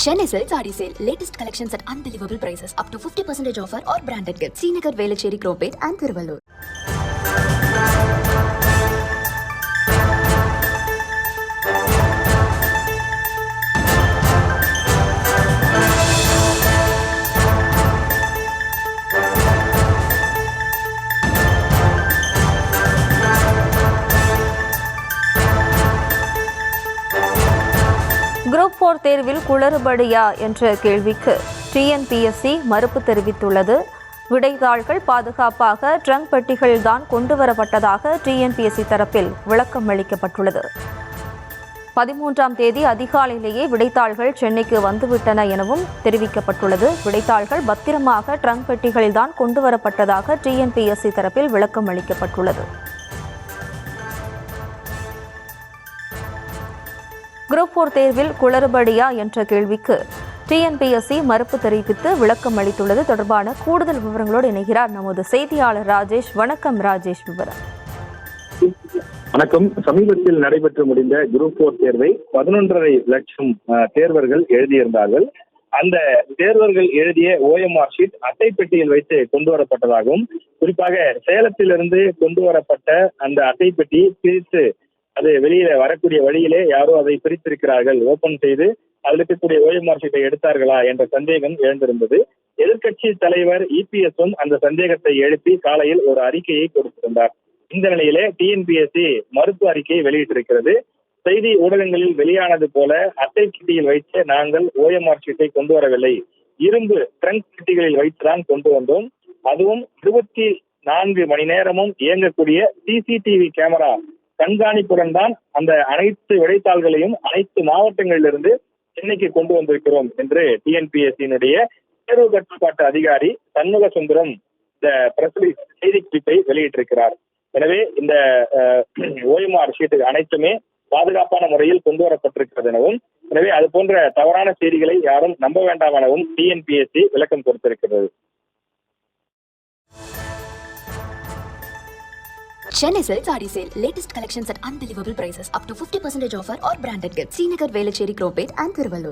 Chennai Silk Saree Sale. Latest collections at unbelievable prices. Up to 50% offer or branded gifts. Srinagar, Velachery, Cropate and Thiruvallur. Group 4 தேர்வில் குளறுபடியா என்ற கேள்விக்கு TNPSC மறுப்பு தெரிவித்துள்ளது. விடைத்தாள்கள் பாதுகாப்பாக trunk பெட்டிகளில்தான் கொண்டுவரப்பட்டதாக TNPSC தரப்பில் விளக்கம் அளிக்கப்பட்டுள்ளது. 13ஆம் தேதி அதிகாலையிலேயே விடைத்தாள்கள் சென்னைக்கு வந்துவிட்டன எனவும் தெரிவிக்கப்பட்டுள்ளது. விடைத்தாள்கள் பத்திரமாக ட்ரங்க் பெட்டிகளில்தான் கொண்டுவரப்பட்டதாக டிஎன்பிஎஸ்சி தரப்பில் விளக்கம் அளிக்கப்பட்டுள்ளது. குரூப் 4 தேர்வில் குளறுபடியா என்ற கேள்விக்கு டிஎன்பிஎஸ்சி மறுப்பு தெரிவித்து விளக்கம் அளித்துள்ளது. தொடர்பான கூடுதல் விவரங்களோடு இணைகிறார் நமது செய்தியாளர் ராஜேஷ். வணக்கம் ராஜேஷ், விவரம். வணக்கம். சமீபத்தில் நடைபெற்று முடிந்த குரூப் 4 தேர்வை 11.5 லட்சம் தேர்வர்கள் எழுதியிருந்தார்கள். அந்த தேர்வர்கள் எழுதிய ஓஎம்ஆர் ஷீட் அட்டைப்பெட்டியில் வைத்து கொண்டு வரப்பட்டதாகவும், குறிப்பாக சேலத்திலிருந்து கொண்டு வரப்பட்ட அந்த அட்டைப்பெட்டி பிரித்து அது வெளியில வரக்கூடிய வழியிலே யாரோ அதை பிரித்திருக்கிறார்கள், ஓபன் செய்து அதில் இருக்கக்கூடிய ஓஎம்ஆர் ஷீட்டை எடுத்தார்களா என்ற சந்தேகம் எழுந்திருந்தது. எதிர்க்கட்சி தலைவர் இபிஎஸும் அந்த சந்தேகத்தை எழுப்பி காலையில் ஒரு அறிக்கையை கொடுத்திருந்தார். இந்த நிலையிலே டிஎன்பிஎஸ்சி மறுப்பு அறிக்கையை வெளியிட்டிருக்கிறது. செய்தி ஊடகங்களில் வெளியானது போல அட்டை பெட்டியில் வைத்து நாங்கள் ஓஎம்ஆர் ஷீட்டை கொண்டு வரவில்லை, இரும்பு ட்ரங்க் பெட்டிகளில் வைத்துதான் கொண்டு வந்தோம். அதுவும் 24 மணி நேரமும் இயங்கக்கூடிய சிசிடிவி கேமரா கண்காணிப்புடன் தான் அந்த அனைத்து விடைத்தாள்களையும் அனைத்து மாவட்டங்களிலிருந்து சென்னைக்கு கொண்டு வந்திருக்கிறோம் என்று டிஎன்பிஎஸ்சியினுடைய தேர்வு கட்டுப்பாட்டு அதிகாரி சண்முக சுந்தரம் இந்த பிரஸ் செய்தி குறிப்பை வெளியிட்டிருக்கிறார். எனவே இந்த ஓஎம்ஆர் ஷீட்டு அனைத்துமே பாதுகாப்பான முறையில் கொண்டு வரப்பட்டிருக்கிறது எனவும், எனவே அது போன்ற தவறான செய்திகளை யாரும் நம்ப வேண்டாம் எனவும் டிஎன்பிஎஸ்சி விளக்கம் கொடுத்திருக்கிறது. Chennai Silk Saree Sale. Latest collections at unbelievable prices. Up to 50% offer or branded gifts. Srinagar, Velachery, Cropate and Thiruvallur.